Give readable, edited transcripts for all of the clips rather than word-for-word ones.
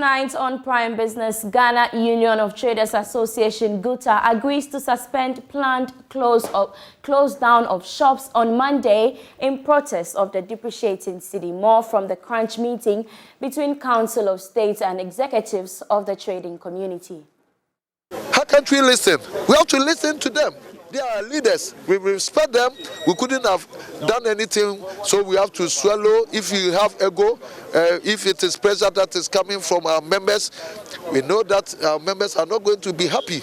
Tonight on Prime Business, Ghana Union of Traders Association GUTA agrees to suspend planned close down of shops on Monday in protest of the depreciating cedi. More from the crunch meeting between Council of State and executives of the trading community. How can't we listen? We have to listen to them. They are leaders. We respect them. We couldn't have done anything, so we have to swallow. If you have ego, if it is pressure that is coming from our members, we know that our members are not going to be happy.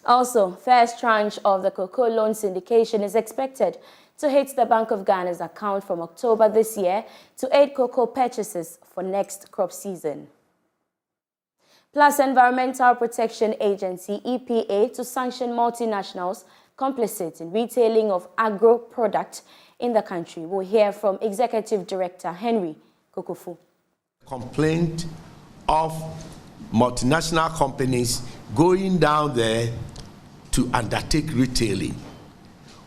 Also, first tranche of the cocoa loan syndication is expected to hit the Bank of Ghana's account from October this year to aid cocoa purchases for next crop season. Plus, Environmental Protection Agency EPA to sanction multinationals complicit in retailing of agro product in the country. We'll hear from Executive Director Henry Kokofu. Complaint of multinational companies going down there to undertake retailing,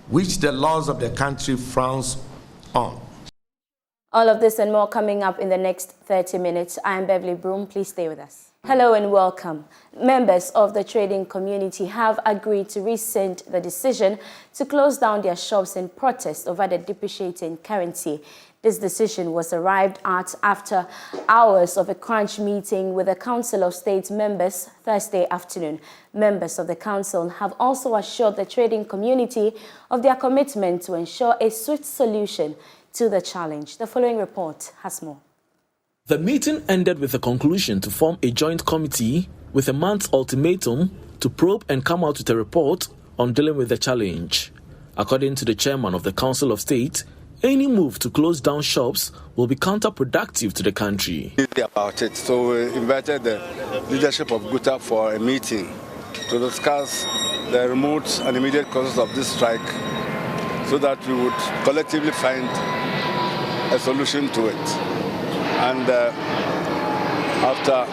which the laws of the country frowns on. All of this and more coming up in the next 30 minutes. I am Beverly Broohm. Please stay with us. Hello and welcome. Members of the trading community have agreed to rescind the decision to close down their shops in protest over the depreciating currency. This decision was arrived at after hours of a crunch meeting with the Council of State members Thursday afternoon. Members of the council have also assured the trading community of their commitment to ensure a swift solution to the challenge. The following report has more. The meeting ended with a conclusion to form a joint committee with a month's ultimatum to probe and come out with a report on dealing with the challenge. According to the chairman of the Council of State, any move to close down shops will be counterproductive to the country. About it, so we invited the leadership of GUTA for a meeting to discuss the remote and immediate causes of this strike so that we would collectively find a solution to it. And after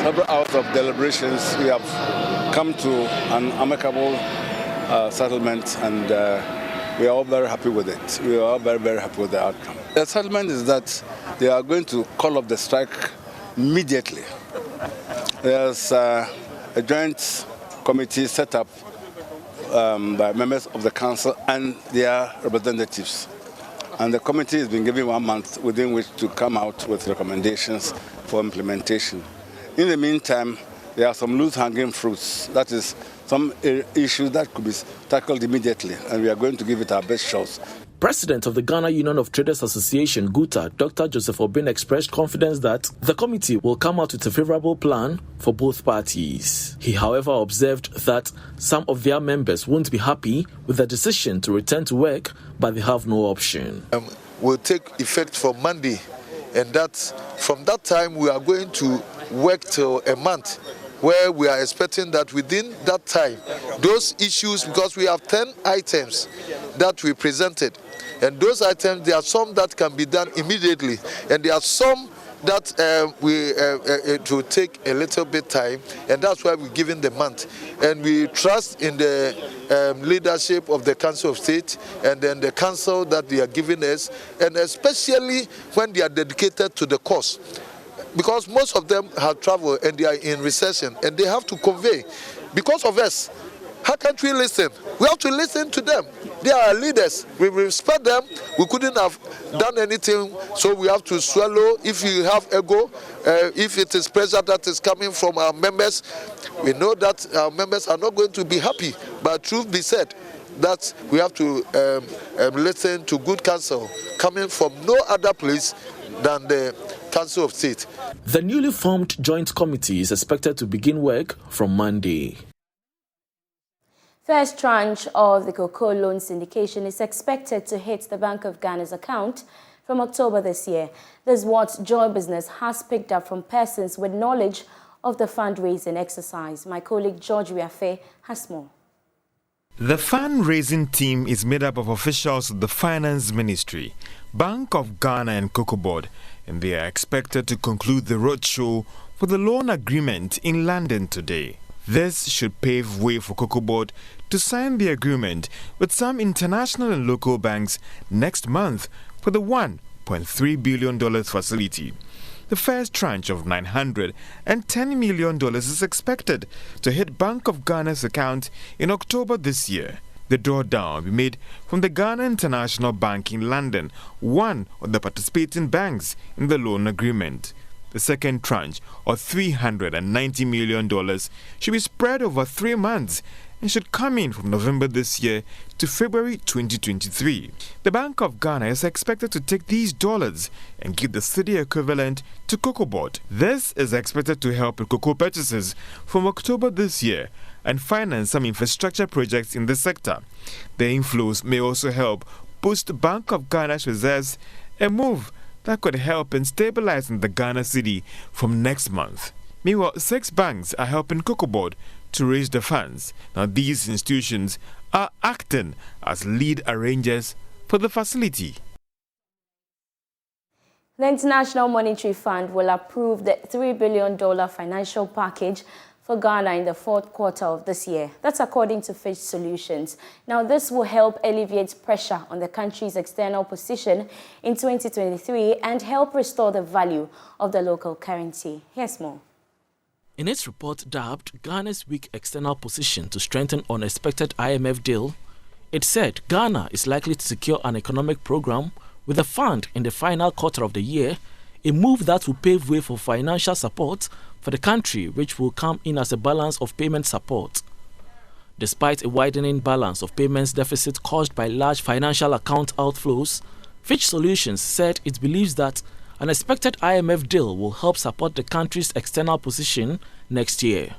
several hours of deliberations, we have come to an amicable settlement, and we are all very happy with it. We are all very, very happy with the outcome. The settlement is that they are going to call off the strike immediately. There's a joint committee set up by members of the council and their representatives. And the committee has been given 1 month within which to come out with recommendations for implementation. In the meantime, there are some loose-hanging fruits. That is, some issues that could be tackled immediately, and we are going to give it our best shots. President of the Ghana Union of Traders Association, GUTA, Dr. Joseph Obin, expressed confidence that the committee will come out with a favorable plan for both parties. He, however, observed that some of their members won't be happy with the decision to return to work, but they have no option. Will take effect from Monday, and that from that time we are going to work till a month, where we are expecting that within that time, those issues, because we have 10 items that we presented, and those items, there are some that can be done immediately, and there are some that it will take a little bit time, and that's why we're giving the month. And we trust in the leadership of the Council of State and then the council that they are giving us, and especially when they are dedicated to the cause. Because most of them have traveled and they are in recession, and they have to convey. Because of us, how can't we listen? We have to listen to them. They are leaders. We respect them. We couldn't have done anything, so we have to swallow. If you have ego, if it is pressure that is coming from our members, we know that our members are not going to be happy. But truth be said, that we have to listen to good counsel coming from no other place than the Council of State. The newly formed joint committee is expected to begin work from Monday. First tranche of the cocoa loan syndication is expected to hit the Bank of Ghana's account from October this year. This is what Joy Business has picked up from persons with knowledge of the fundraising exercise. My colleague George Wiafe has more. The fundraising team is made up of officials of the Finance Ministry, Bank of Ghana and Cocoa Board, and they are expected to conclude the roadshow for the loan agreement in London today. This should pave way for Cocoa Board to sign the agreement with some international and local banks next month for the $1.3 billion facility. The first tranche of $910 million is expected to hit Bank of Ghana's account in October this year. The drawdown will be made from the Ghana International Bank in London, one of the participating banks in the loan agreement. The second tranche, or $390 million, should be spread over 3 months and should come in from November this year to February 2023. The Bank of Ghana is expected to take these dollars and give the cedi equivalent to cocoa board. This is expected to help with cocoa purchases from October this year and finance some infrastructure projects in the sector. The inflows may also help boost Bank of Ghana's reserves, a move that could help in stabilizing the Ghana cedi from next month. Meanwhile, 6 banks are helping cocoa board to raise the funds. Now, these institutions are acting as lead arrangers for the facility. The International Monetary Fund will approve the $3 billion financial package for Ghana in the 4th quarter of this year. That's according to Fitch Solutions. Now, this will help alleviate pressure on the country's external position in 2023 and help restore the value of the local currency. Here's more. In its report dubbed Ghana's weak external position to strengthen unexpected IMF deal, it said Ghana is likely to secure an economic program with the fund in the final quarter of the year, a move that will pave way for financial support for the country, which will come in as a balance of payment support. Despite a widening balance of payments deficit caused by large financial account outflows, Fitch Solutions said it believes that an expected IMF deal will help support the country's external position next year.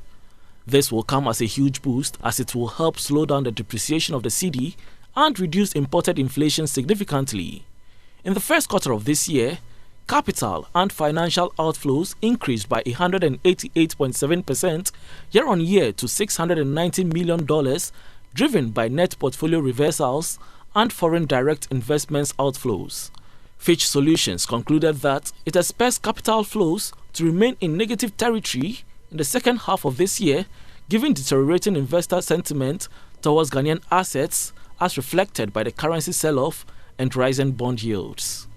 This will come as a huge boost as it will help slow down the depreciation of the cedi and reduce imported inflation significantly. In the 1st quarter of this year, capital and financial outflows increased by 188.7% year-on-year to $690 million, driven by net portfolio reversals and foreign direct investments outflows. Fitch Solutions concluded that it expects capital flows to remain in negative territory in the 2nd half of this year, given deteriorating investor sentiment towards Ghanaian assets as reflected by the currency sell-off and rising bond yields.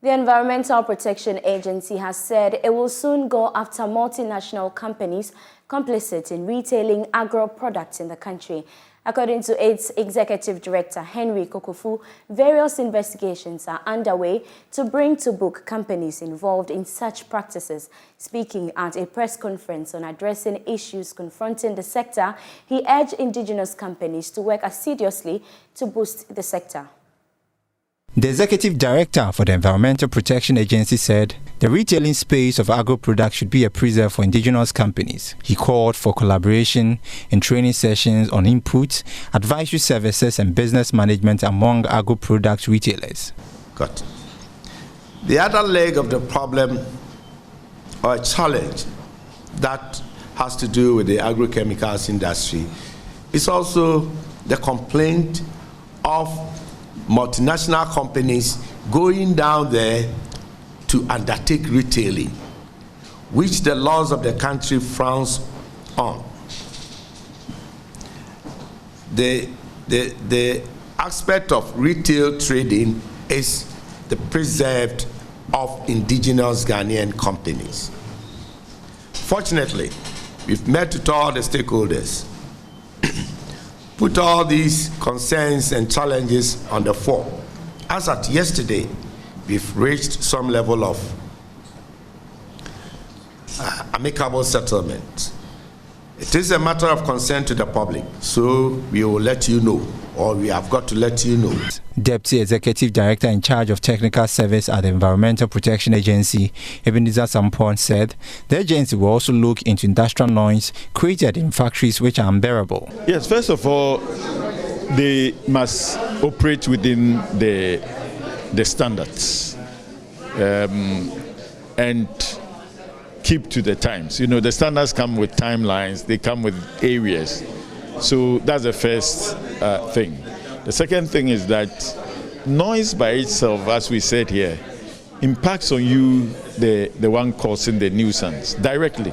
The Environmental Protection Agency has said it will soon go after multinational companies complicit in retailing agro products in the country. According to its Executive Director, Henry Kokofu, various investigations are underway to bring to book companies involved in such practices. Speaking at a press conference on addressing issues confronting the sector, he urged indigenous companies to work assiduously to boost the sector. The Executive Director for the Environmental Protection Agency said the retailing space of agro products should be a preserve for indigenous companies. He called for collaboration in training sessions on inputs, advisory services and business management among agro product retailers. Got it. The other leg of the problem or a challenge that has to do with the agrochemicals industry is also the complaint of multinational companies going down there to undertake retailing, which the laws of the country frowns on. The aspect of retail trading is the preserved of indigenous Ghanaian companies. Fortunately, we've met with all the stakeholders, put all these concerns and challenges on the fore. As at yesterday, we've reached some level of amicable settlement. It is a matter of concern to the public, so we will let you know, or we have got to let you know. Deputy Executive Director in charge of Technical Service at the Environmental Protection Agency, Ebenezer Sampon, said the agency will also look into industrial noise created in factories which are unbearable. Yes, first of all, they must operate within the standards and keep to the times. You know, the standards come with timelines, they come with areas. So that's the first thing. The second thing is that noise by itself, as we said here, impacts on you, the one causing the nuisance, directly.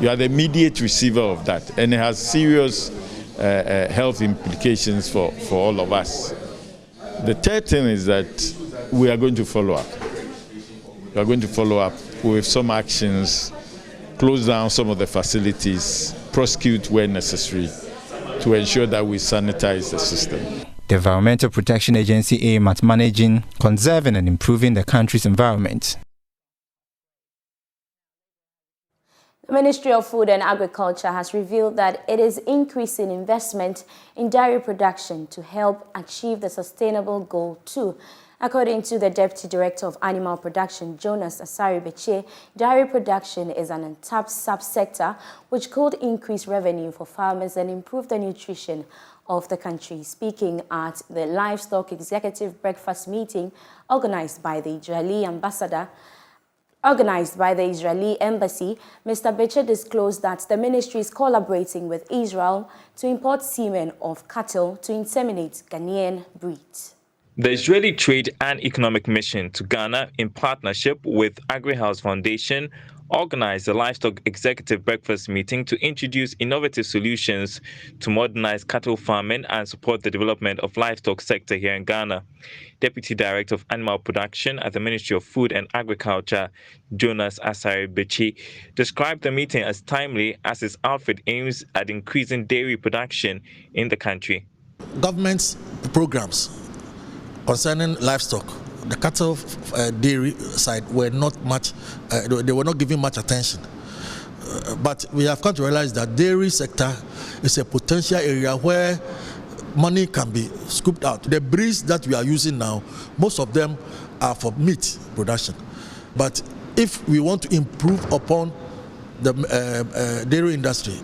You are the immediate receiver of that, and it has serious health implications for all of us. The third thing is that we are going to follow up. We are going to follow up with some actions, close down some of the facilities, prosecute where necessary, to ensure that we sanitize the system. The Environmental Protection Agency aims at managing, conserving and improving the country's environment. The Ministry of Food and Agriculture has revealed that it is increasing investment in dairy production to help achieve the Sustainable Goal 2. According to the Deputy Director of Animal Production, Jonas Asari-Beche, dairy production is an untapped subsector which could increase revenue for farmers and improve the nutrition of the country. Speaking at the Livestock Executive Breakfast meeting organized by the Israeli Embassy, Mr. Beche disclosed that the ministry is collaborating with Israel to import semen of cattle to inseminate Ghanaian breeds. The Israeli Trade and Economic Mission to Ghana, in partnership with AgriHouse Foundation, organized the Livestock Executive Breakfast meeting to introduce innovative solutions to modernize cattle farming and support the development of livestock sector here in Ghana. Deputy Director of Animal Production at the Ministry of Food and Agriculture, Jonas Asari-Beche, described the meeting as timely as his outfit aims at increasing dairy production in the country. Government's programs concerning livestock, the cattle dairy side were not much, they were not giving much attention. But we have come to realize that dairy sector is a potential area where money can be scooped out. The breeds that we are using now, most of them are for meat production. But if we want to improve upon the dairy industry,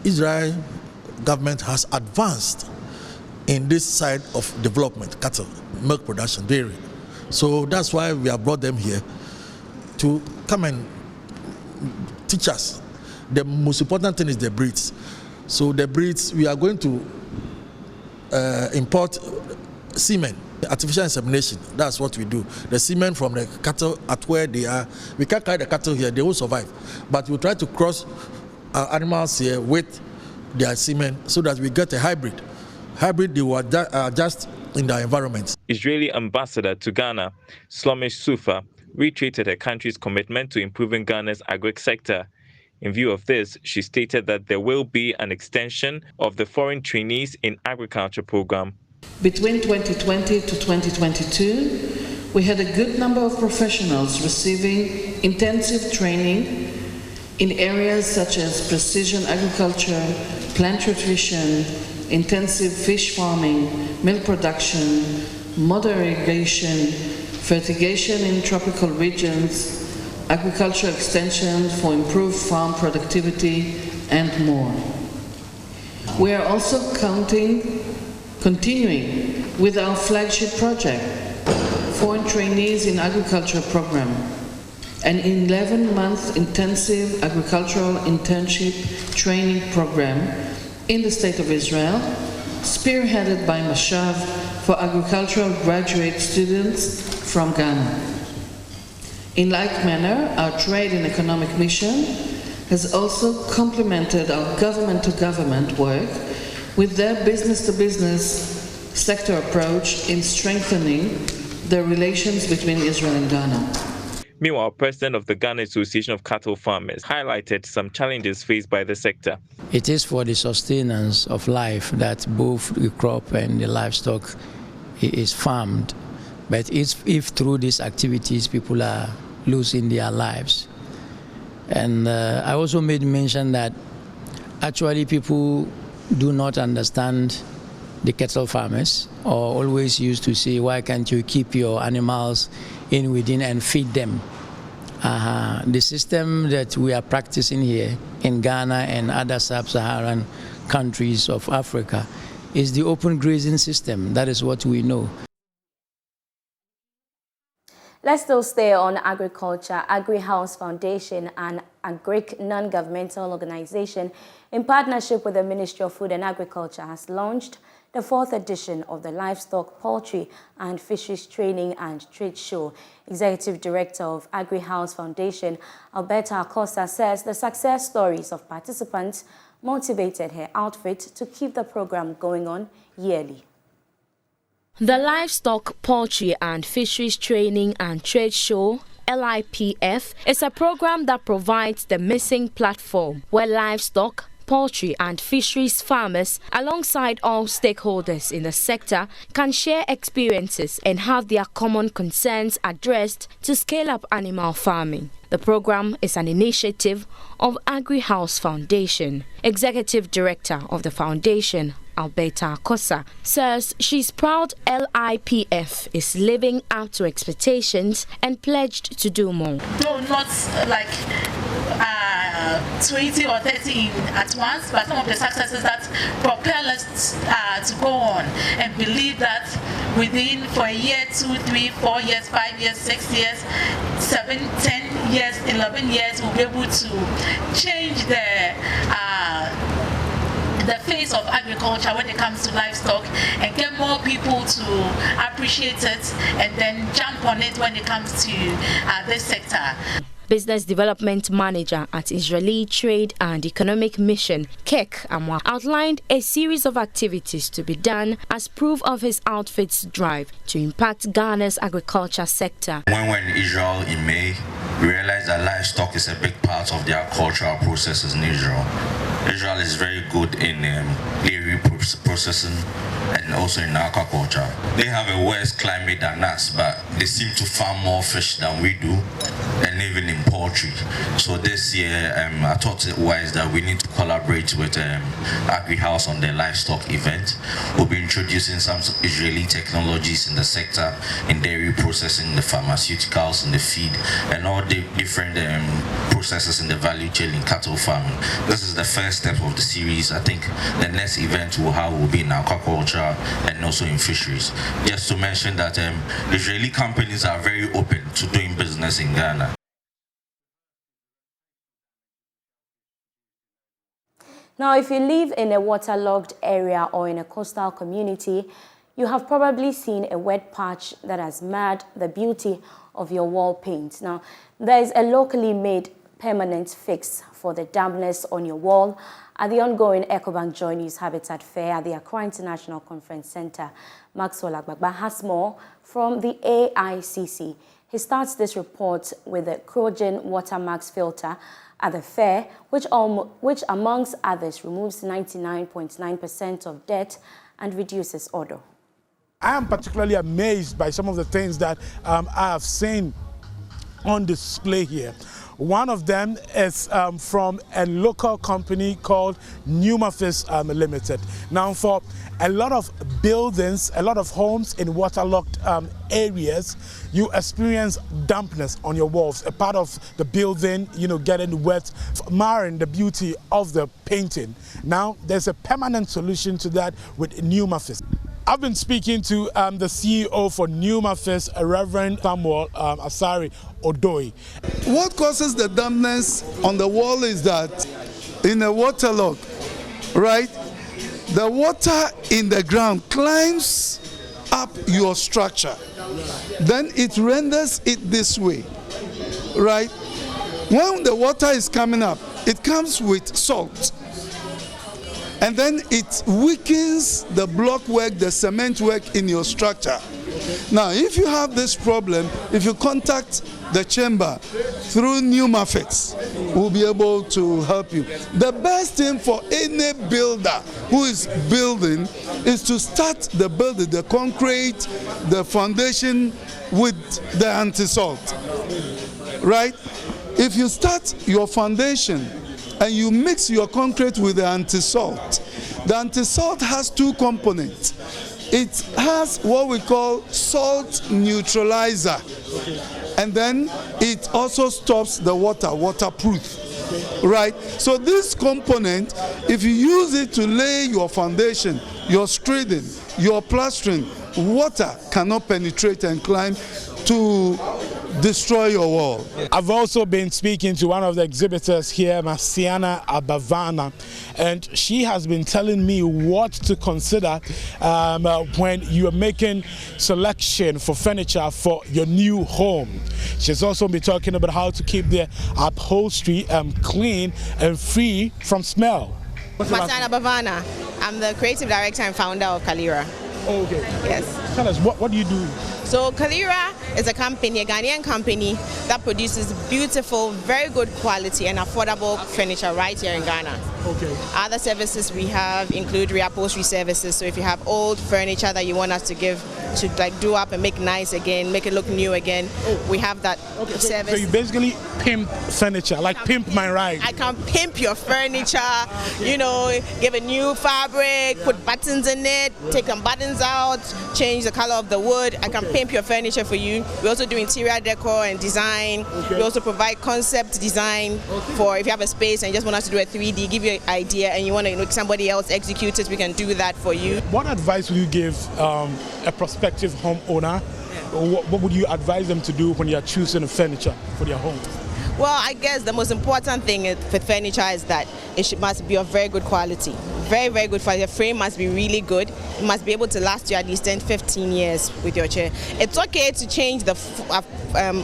Israel government has advanced in this side of development, cattle, milk production, dairy. So that's why we have brought them here to come and teach us. The most important thing is the breeds. So the breeds, we are going to import semen, artificial insemination. That's what we do. The semen from the cattle at where they are. We can't carry the cattle here, they won't survive. But we try to cross our animals here with their semen so that we get a hybrid. They will adjust in the environment. Israeli ambassador to Ghana, Shlomi Sufa, reiterated her country's commitment to improving Ghana's agri sector. In view of this, she stated that there will be an extension of the Foreign Trainees in Agriculture program. Between 2020 to 2022, we had a good number of professionals receiving intensive training in areas such as precision agriculture, plant nutrition, intensive fish farming, milk production, modern irrigation, fertigation in tropical regions, agricultural extension for improved farm productivity, and more. We are also continuing with our flagship project, Foreign Trainees in Agriculture program, an 11-month intensive agricultural internship training program in the State of Israel, spearheaded by Mashav for agricultural graduate students from Ghana. In like manner, our Trade and Economic Mission has also complemented our government-to-government work with their business-to-business sector approach in strengthening the relations between Israel and Ghana. Meanwhile, President of the Ghana Association of Cattle Farmers highlighted some challenges faced by the sector. It is for the sustenance of life that both the crop and the livestock is farmed. But if through these activities people are losing their lives. And I also made mention that actually people do not understand the cattle farmers, or always used to say, why can't you keep your animals within and feed them? The system that we are practicing here in Ghana and other sub-Saharan countries of Africa is the open grazing system. That is what we know. Let's still stay on agriculture. AgriHouse Foundation, an agric non-governmental organization in partnership with the Ministry of Food and Agriculture, has launched the 4th edition of the Livestock, Poultry and Fisheries Training and Trade Show. Executive Director of AgriHouse Foundation, Alberta Acosta, says the success stories of participants motivated her outfit to keep the program going on yearly. The Livestock, Poultry and Fisheries Training and Trade Show LIPF is a program that provides the missing platform where livestock, poultry and fisheries farmers, alongside all stakeholders in the sector, can share experiences and have their common concerns addressed to scale up animal farming. The program is an initiative of AgriHouse Foundation. Executive Director of the foundation, Alberta Kosa, says she's proud LIPF is living up to expectations and pledged to do more. No, not like 20 or 30 at once, but some of the successes that propel us to go on and believe that within for a year, 2, 3, 4 years, 5 years, 6 years, 7, 10 years, 11 years, we'll be able to change the face of agriculture when it comes to livestock and get more people to appreciate it and then jump on it when it comes to this sector. Business Development Manager at Israeli Trade and Economic Mission, Kek Amwa, outlined a series of activities to be done as proof of his outfit's drive to impact Ghana's agriculture sector. When we're in Israel in May, we realized that livestock is a big part of their cultural processes in Israel. Israel is very good in dairy processing and also in aquaculture. They have a worse climate than us, but they seem to farm more fish than we do, and even in poultry. So this year, I thought it wise that we need to collaborate with AgriHouse on their livestock event. We'll be introducing some Israeli technologies in the sector, in dairy processing, the pharmaceuticals, in the feed, and all the different processes in the value chain in cattle farming. This is the first step of the series. I think the next event we'll have will be in aquaculture and also in fisheries. Just to mention that Israeli companies are very open to doing business in Ghana. Now, if you live in a waterlogged area or in a coastal community, you have probably seen a wet patch that has marred the beauty of your wall paint. Now, there is a locally made permanent fix for the dampness on your wall at the ongoing Ecobank Joy News Habitat Fair at the Accra International Conference Center. Maxwell Agbagba has more from the AICC. He starts this report with the Crogen Watermax filter at the fair, which amongst others removes 99.9% of dirt and reduces odor. I am particularly amazed by some of the things that I have seen on display here. One of them is from a local company called Pneumafis Limited. Now, for a lot of buildings, a lot of homes in waterlogged areas, you experience dampness on your walls, a part of the building, getting wet, marring the beauty of the painting. Now, there's a permanent solution to that with Pneumafis. I've been speaking to the CEO for Pneumafis, Reverend Samuel Asari Odoi. What causes the dampness on the wall is that in a waterlog, right, the water in the ground climbs up your structure. Then it renders it this way, right? When the water is coming up, it comes with salt. And then it weakens the block work, the cement work in your structure. Now, if you have this problem, if you contact the chamber through Pneumafis, we'll be able to help you. The best thing for any builder who is building is to start the building, the concrete, the foundation with the anti-salt, right? If you start your foundation and you mix your concrete with the anti-salt. The anti-salt has two components. It has what we call salt neutralizer, and then it also stops the water, waterproof, right? So this component, if you use it to lay your foundation, your screeding, your plastering, water cannot penetrate and climb to destroy your wall. I've also been speaking to one of the exhibitors here, Masiana Abavana, and she has been telling me what to consider when you're making selection for furniture for your new home. She's also been talking about how to keep the upholstery clean and free from smell. Masiana Abavana. I'm the creative director and founder of Kalira. Oh, okay. Yes. Tell us, what do you do? So Kalira is a company, a Ghanaian company that produces beautiful, very good quality and affordable furniture right here in Ghana. Okay. Other services we have include reupholstery services. So if you have old furniture that you want us to give to like do up and make nice again, make it look new again, we have that service. So you basically pimp furniture, like pimp my ride. I can pimp your furniture, you know, give a new fabric, put buttons in it, take some buttons out, change the color of the wood. I can pimp your furniture for you. We also do interior decor and design. We also provide concept design for if you have a space and you just want us to do a 3D, give you an idea and you want to make somebody else execute it, we can do that for you. What advice would you give a prospective homeowner? What would you advise them to do when you're choosing a furniture for their home? Well, I guess the most important thing with furniture is that it must be of very good quality. Very, very good quality. The frame must be really good. It must be able to last you at least 10-15 years with your chair. It's okay to change the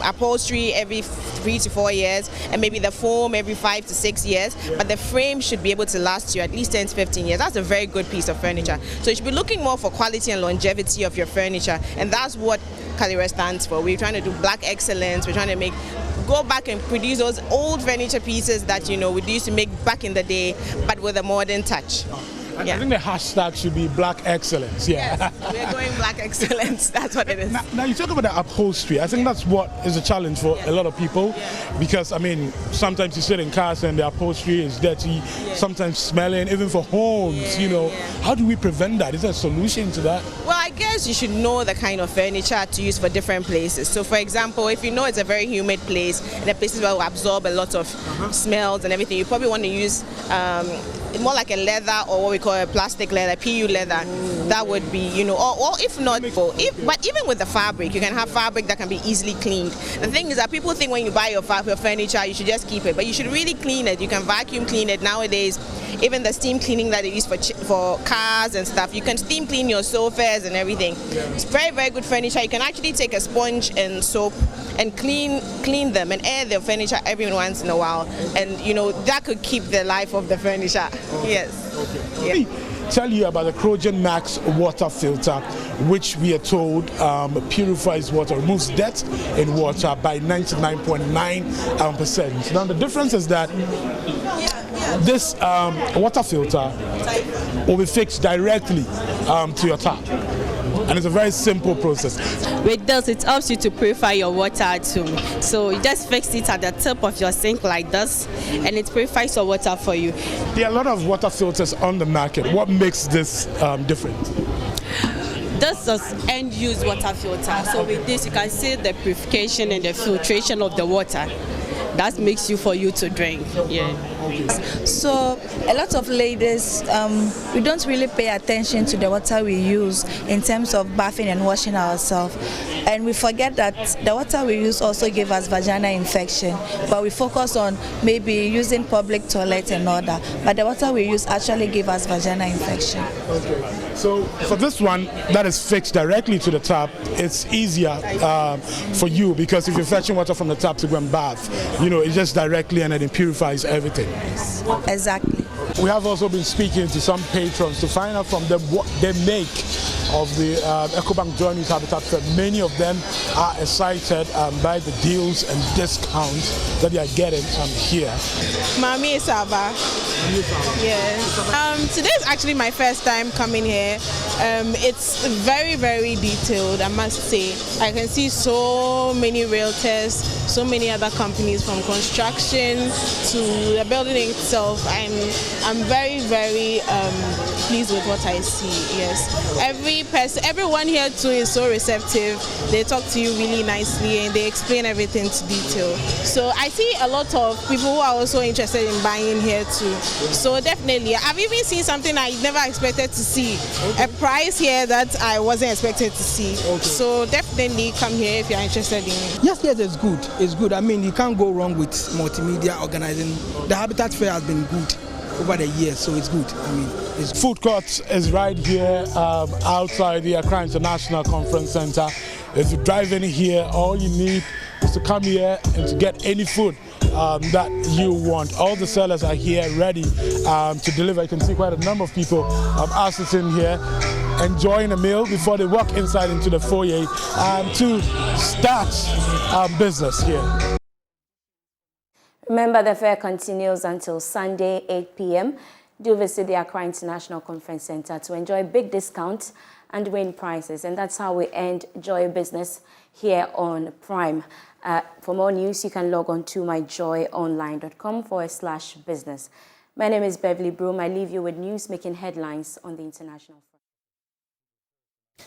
upholstery every 3 to 4 years and maybe the foam every 5 to 6 years, but the frame should be able to last you at least 10 to 15 years. That's a very good piece of furniture. So you should be looking more for quality and longevity of your furniture, and that's what Kalira stands for. We're trying to do black excellence. We're trying to go back and produce those old furniture pieces that, you know, we used to make back in the day, but with a modern touch. I think the hashtag should be black excellence. Yeah. Yes, we're going black excellence. That's what it is. Now you talk about the upholstery. I think that's what is a challenge for a lot of people, because I mean sometimes you sit in cars and the upholstery is dirty, sometimes smelling, even for homes. You know, how do we prevent that? Is there a solution to that? Well, I guess you should know the kind of furniture to use for different places. So, for example, if you know it's a very humid place and the places will absorb a lot of smells and everything, you probably want to use more like a leather or what we call a plastic leather, PU leather. That would be, you know, or if not, but even with the fabric, you can have fabric that can be easily cleaned. The thing is that people think when you buy your furniture, you should just keep it, but you should really clean it. You can vacuum clean it nowadays. Even the steam cleaning that they use for cars and stuff, you can steam clean your sofas and everything. It's very, very good furniture. You can actually take a sponge and soap and clean them and air the furniture every once in a while, and you know that could keep the life of the furniture. Yes. Let me tell you about the Crogen Max water filter, which we are told purifies water, removes dirt in water by 99.9%. Now the difference is that this water filter will be fixed directly to your tap. And it's a very simple process. With this, it helps you to purify your water too. So you just fix it at the tip of your sink like this, and it purifies your water for you. There are a lot of water filters on the market. What makes this different? This is end-use water filter. So with this, you can see the purification and the filtration of the water. That makes you for you to drink. Yeah. So a lot of ladies, we don't really pay attention to the water we use in terms of bathing and washing ourselves, and we forget that the water we use also gives us vaginal infection, but we focus on maybe using public toilet and all that, but the water we use actually gives us vaginal infection. Okay. So for this one that is fixed directly to the tap, it's easier for you, because if you're fetching water from the tap to go and bath, you know, it's just directly and it purifies everything. Exactly. We have also been speaking to some patrons to find out from them what they make of the Ecobank Joint Use Habitat Fair. Many of them are excited by the deals and discounts that they are getting here. Mami Isaba. Yes. Today is actually my first time coming here. It's very, very detailed, I must say. I can see so many realtors, so many other companies, from construction to the building itself. I'm very, very pleased with what I see. Yes. Everyone here too is so receptive. They talk to you really nicely and they explain everything to detail. So I see a lot of people who are also interested in buying here too. So definitely, I've even seen something I never expected to see. A price here that I wasn't expected to see. So definitely come here if you're interested in it. Yes, it's good. It's good. I mean, you can't go wrong with multimedia organizing. The Habitat Fair has been good over the years, so it's good. I mean, it's Food Court is right here outside the Accra International Conference Center. If you drive in here, all you need is to come here and to get any food that you want. All the sellers are here ready to deliver. You can see quite a number of people are sitting here enjoying a meal before they walk inside into the foyer to start business here. Remember, the fair continues until Sunday, 8 p.m. Do visit the Accra International Conference Center to enjoy big discounts and win prizes. And that's how we end Joy Business here on Prime. For more news, you can log on to myjoyonline.com/business. My name is Beverly Broohm. I leave you with news making headlines on the international front.